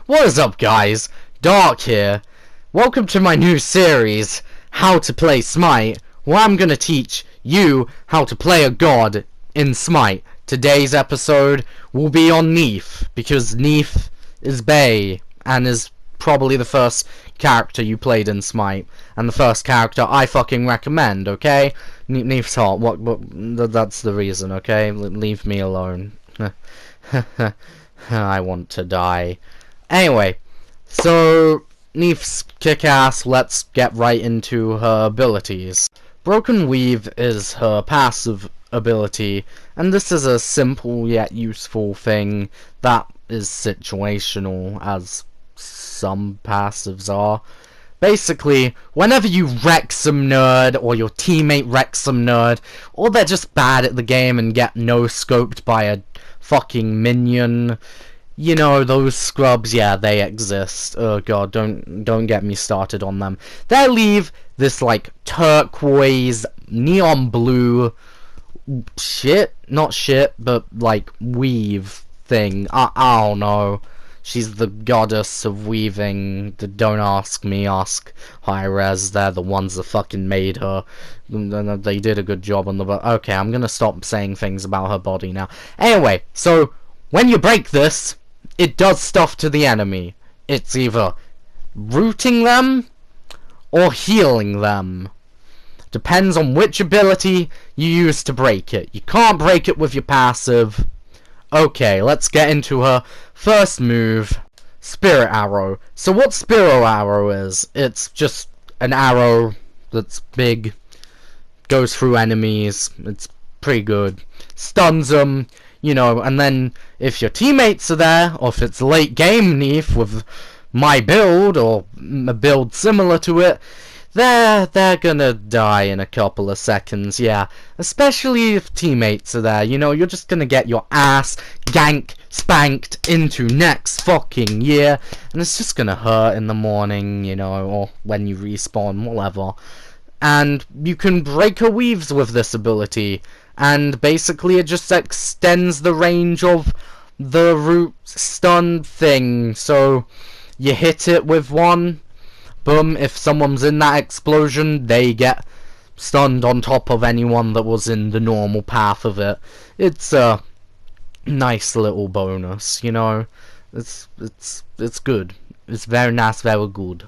What is up, guys? Dark here. Welcome to my new series, How to Play Smite, where I'm gonna teach you how to play a god in Smite. Today's episode will be on Neith, because Neith is bae, and is probably the first character you played in Smite, and the first character I fucking recommend, okay? Neith's hot, that's the reason, okay? Leave me alone. I want to die. Anyway, so Neith's kick-ass. Let's get right into her abilities. Broken Weave is her passive ability, and this is a simple yet useful thing that is situational, as some passives are. Basically, whenever you wreck some nerd, or your teammate wrecks some nerd, or they're just bad at the game and get no-scoped by a fucking minion, you know, those scrubs, yeah, they exist. Oh god, don't get me started on them. They leave this, like, turquoise, neon blue not shit, but, like, weave thing. I don't know. She's the goddess of weaving. Don't ask me, ask Hi-Rez. They're the ones that fucking made her. They did a good job on the... Okay, I'm gonna stop saying things about her body now. Anyway, so, when you break this, it does stuff to the enemy. It's either rooting them or healing them. Depends on which ability you use to break it. You can't break it with your passive. Okay, let's get into her first move, Spirit Arrow. So what Spirit Arrow is, it's just an arrow that's big, goes through enemies, it's pretty good, stuns them, you know, and then if your teammates are there, or if it's late game Neith with my build, or a build similar to it, they're gonna die in a couple of seconds, yeah. Especially if teammates are there, you know, you're just gonna get your ass spanked into next fucking year, and it's just gonna hurt in the morning, you know, or when you respawn, whatever. And you can break her weaves with this ability, and basically it just extends the range of the root stun thing. So you hit it with one, boom, if someone's in that explosion, they get stunned on top of anyone that was in the normal path of it. It's a nice little bonus, you know. It's good. It's very nice, very good.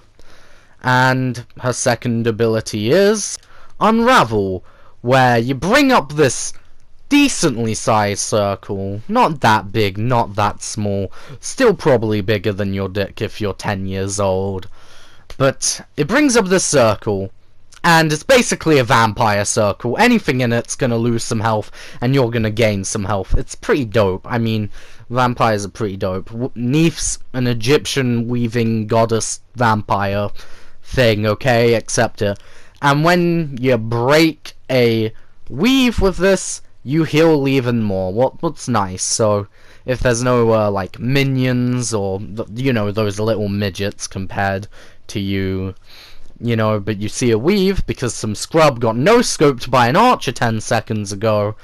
And her second ability is Unravel, where you bring up this decently sized circle. Not that big, not that small. Still probably bigger than your dick if you're 10 years old. But it brings up this circle, and it's basically a vampire circle. Anything in it's gonna lose some health, and you're gonna gain some health. It's pretty dope. I mean, vampires are pretty dope. Neith's an Egyptian weaving goddess vampire thing, okay? Accept it. And when you break a weave with this, you heal even more. What's nice. So if there's no like minions or you know, those little midgets compared to you, you know, but you see a weave because some scrub got no scoped by an archer 10 seconds ago,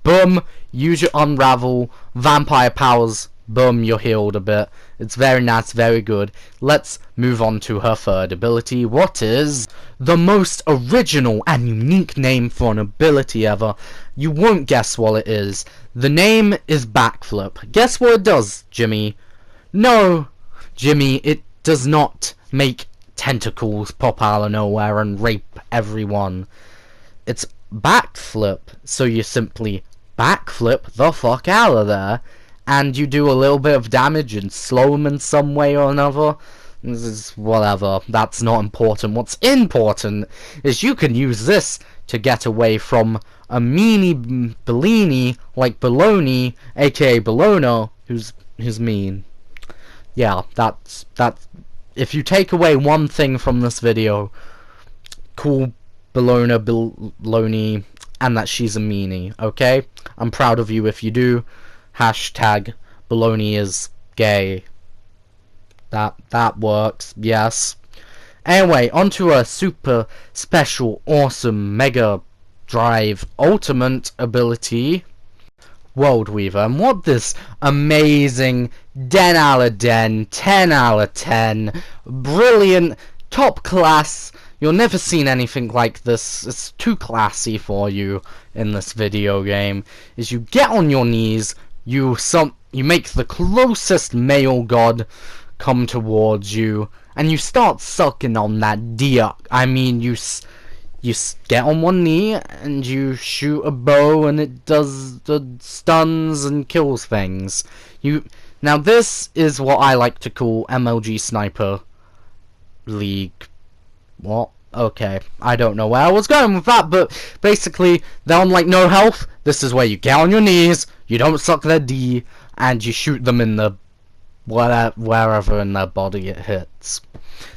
boom, use your Unravel, vampire powers, boom, you're healed a bit. It's very nice, very good. Let's move on to her third ability. What is the most original and unique name for an ability ever? You won't guess what it is. The name is Backflip. Guess what it does, Jimmy? No, Jimmy, it does not make tentacles pop out of nowhere and rape everyone. It's backflip, so you simply backflip the fuck out of there, and you do a little bit of damage and slow them in some way or another. This is whatever, that's not important. What's important is you can use this to get away from a meanie Bellini like Baloney, aka Bologna, who's mean. Yeah, that's if you take away one thing from this video, call Baloney, and that she's a meanie, okay? I'm proud of you if you do. Hashtag Baloney is gay. That works, yes. Anyway, onto a super special, awesome, mega drive ultimate ability. World Weaver, and what this amazing 10 out of 10, 10 out of 10, brilliant, top class, you'll never seen anything like this, it's too classy for you in this video game, is you get on your knees, you make the closest male god come towards you, and you start sucking on that dick. I mean, you get on one knee and you shoot a bow and it does the stuns and kills things. Now this is what I like to call MLG Sniper League. What? Okay, I don't know where I was going with that, but basically they're on like no health. This is where you get on your knees, you don't suck their D, and you shoot them in the wherever in their body it hits.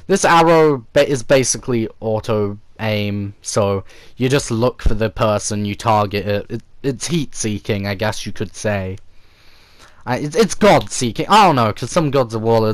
This arrow is basically auto aim, so you just look for the person, you target it. It's heat seeking, I guess you could say. It's god seeking. I don't know, because some gods of war.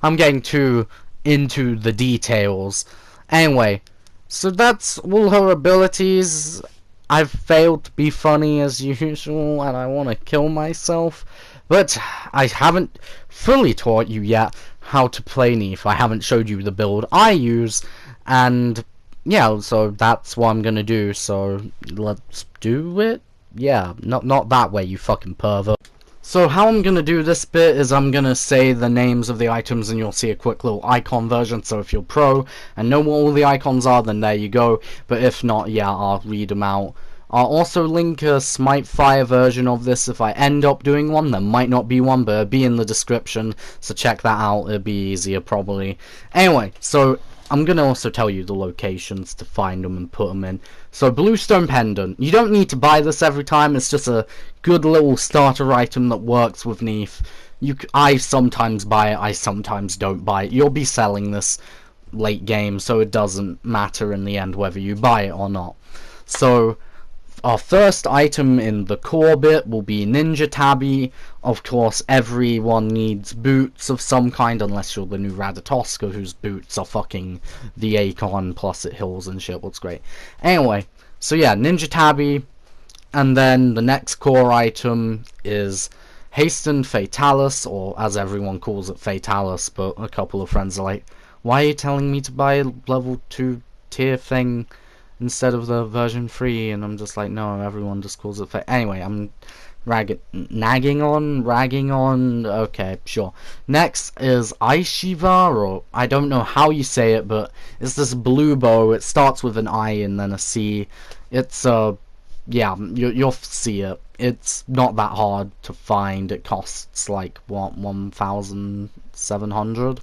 I'm getting too into the details. Anyway, so that's all her abilities. I've failed to be funny as usual, and I want to kill myself. But I haven't fully taught you yet how to play Neith. I haven't showed you the build I use, and yeah, so that's what I'm gonna do. So let's do it. Yeah, not that way, you fucking pervert. So how I'm gonna do this bit is I'm gonna say the names of the items, and you'll see a quick little icon version. So if you're pro and know what all the icons are, then there you go. But if not, yeah, I'll read them out. I'll also link a Smite Fire version of this if I end up doing one. There might not be one, but it'll be in the description, so check that out. It'll be easier probably. Anyway, so I'm going to also tell you the locations to find them and put them in. So Bluestone Pendant. You don't need to buy this every time. It's just a good little starter item that works with Neith. I sometimes buy it, I sometimes don't buy it. You'll be selling this late game, so it doesn't matter in the end whether you buy it or not. So our first item in the core bit will be Ninja Tabby. Of course, everyone needs boots of some kind, unless you're the new Ratatoska, whose boots are fucking the Akon, plus it heals and shit, what's great. Anyway, so yeah, Ninja Tabby, and then the next core item is Hastened Fatalis, or as everyone calls it, Fatalis, but a couple of friends are like, why are you telling me to buy a level 2 tier thing instead of the version 3, and I'm just like, no, everyone just calls it anyway, I'm ragging on, okay, sure. Next is Aishiva, or I don't know how you say it, but it's this blue bow. It starts with an I and then a C. It's, yeah, you'll see it. It's not that hard to find. It costs like, what, 1,700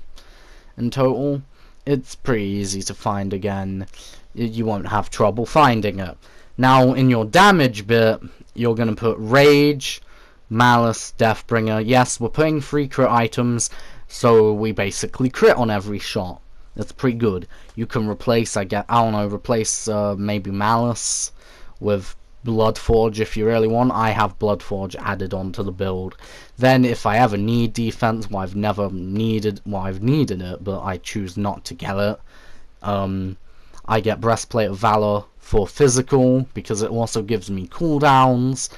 in total. It's pretty easy to find again. You won't have trouble finding it. Now, in your damage bit, you're going to put Rage, Malice, Deathbringer. Yes, we're putting 3 crit items, so we basically crit on every shot. That's pretty good. You can replace, replace maybe Malice with Bloodforge if you really want. I have Bloodforge added onto the build. Then if I ever need defense, I've needed it, but I choose not to get it. I get Breastplate of Valor for physical, because it also gives me cooldowns,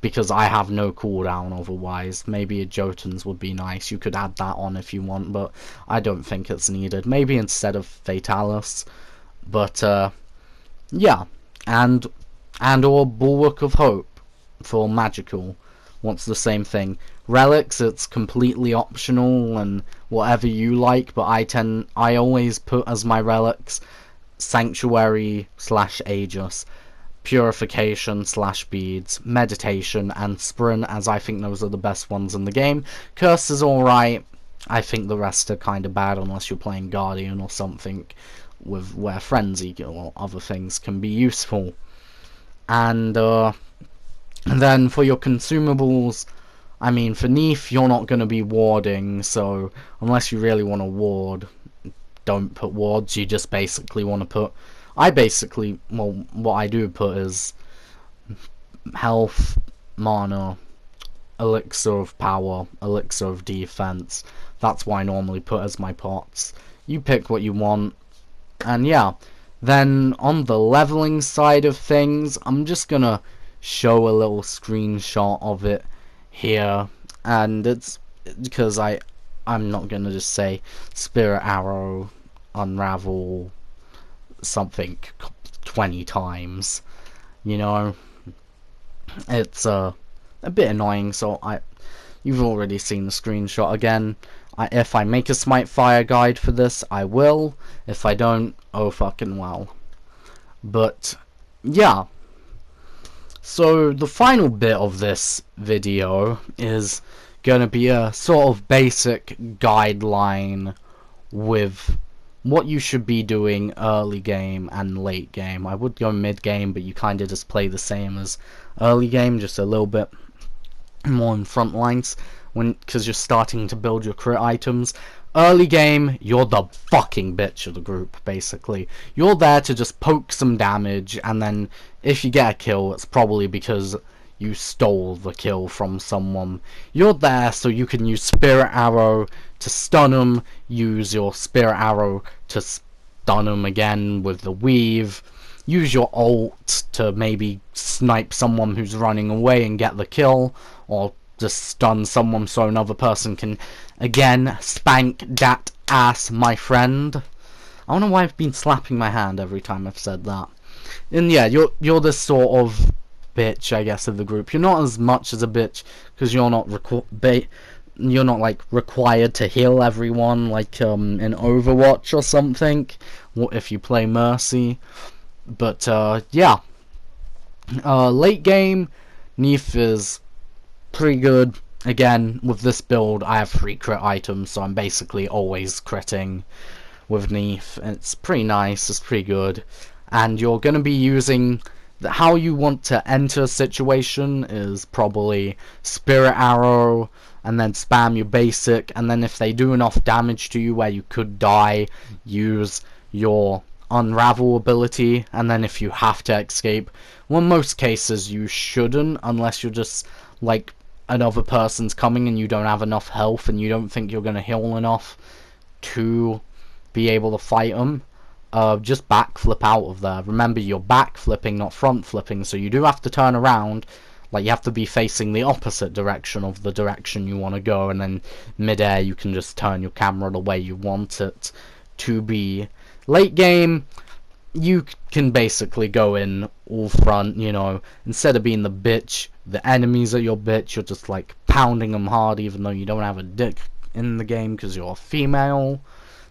because I have no cooldown otherwise. Maybe a Jotun's would be nice. You could add that on if you want, but I don't think it's needed. Maybe instead of Fatalis. But, yeah. And or Bulwark of Hope for magical. What's the same thing. Relics, it's completely optional and whatever you like, but I always put as my relics Sanctuary / Aegis, Purification / Beads, Meditation, and Sprint, as I think those are the best ones in the game. Curse is alright. I think the rest are kind of bad unless you're playing Guardian or something with where Frenzy or other things can be useful. And then for your consumables, I mean, for Neith, you're not going to be warding, so unless you really want to ward, don't put wards. You just basically want to put, what I do put is health, mana, elixir of power, elixir of defense. That's what I normally put as my pots. You pick what you want, and yeah. Then on the leveling side of things, I'm just gonna show a little screenshot of it here, and it's because I'm not gonna just say Spirit Arrow unravel something 20 times, you know. It's a bit annoying, so you've already seen the screenshot. Again, if I make a Smite Fire guide for this, I will. If I don't, oh fucking well. But yeah, so the final bit of this video is gonna be a sort of basic guideline with what you should be doing early game and late game. I would go mid game, but you kind of just play the same as early game, just a little bit more in front lines, because you're starting to build your crit items. Early game, you're the fucking bitch of the group, basically. You're there to just poke some damage, and then if you get a kill, it's probably because you stole the kill from someone. You're there so you can use Spirit Arrow to stun them, use your Spirit Arrow to stun them again with the weave, use your ult to maybe snipe someone who's running away and get the kill, or just stun someone so another person can again spank that ass, my friend. I don't know why I've been slapping my hand every time I've said that. And yeah, you're this sort of bitch, I guess, of the group. You're not as much as a bitch because you're not like required to heal everyone like in Overwatch or something if you play Mercy. But yeah, late game, Neith is pretty good. Again, with this build, I have 3 crit items, so I'm basically always critting with Neith. It's pretty nice, it's pretty good. And you're going to be using how you want to enter a situation is probably Spirit Arrow, and then spam your basic, and then if they do enough damage to you where you could die, use your Unravel ability, and then if you have to escape, well, in most cases you shouldn't, unless you're just like another person's coming and you don't have enough health and you don't think you're going to heal enough to be able to fight them. Just backflip out of there. Remember, you're backflipping, not front flipping, so you do have to turn around. Like, you have to be facing the opposite direction of the direction you want to go, and then mid-air you can just turn your camera the way you want it to be. Late game, you can basically go in all front, you know. Instead of being the bitch, the enemies are your bitch, you're just like pounding them hard even though you don't have a dick in the game because you're a female.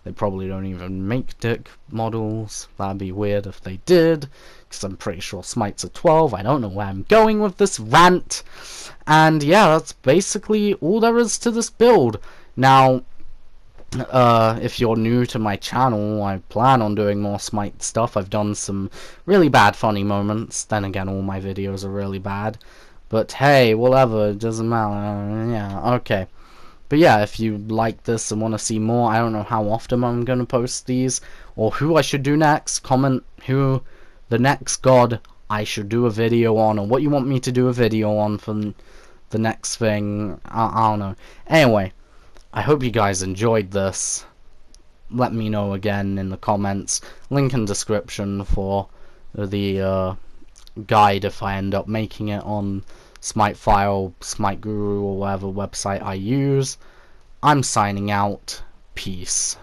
They probably don't even make dick models. That'd be weird if they did, because I'm pretty sure Smite's a 12. I don't know where I'm going with this rant. And yeah, that's basically all there is to this build. Now, if you're new to my channel, I plan on doing more Smite stuff. I've done some really bad funny moments. Then again, all my videos are really bad. But hey, whatever, it doesn't matter. Yeah, okay. But yeah, if you like this and want to see more, I don't know how often I'm going to post these, or who I should do next. Comment who the next god I should do a video on, or what you want me to do a video on for the next thing. I don't know. Anyway, I hope you guys enjoyed this. Let me know again in the comments. Link in description for the guide if I end up making it on Smite File, Smite Guru, or whatever website I use. I'm signing out. Peace.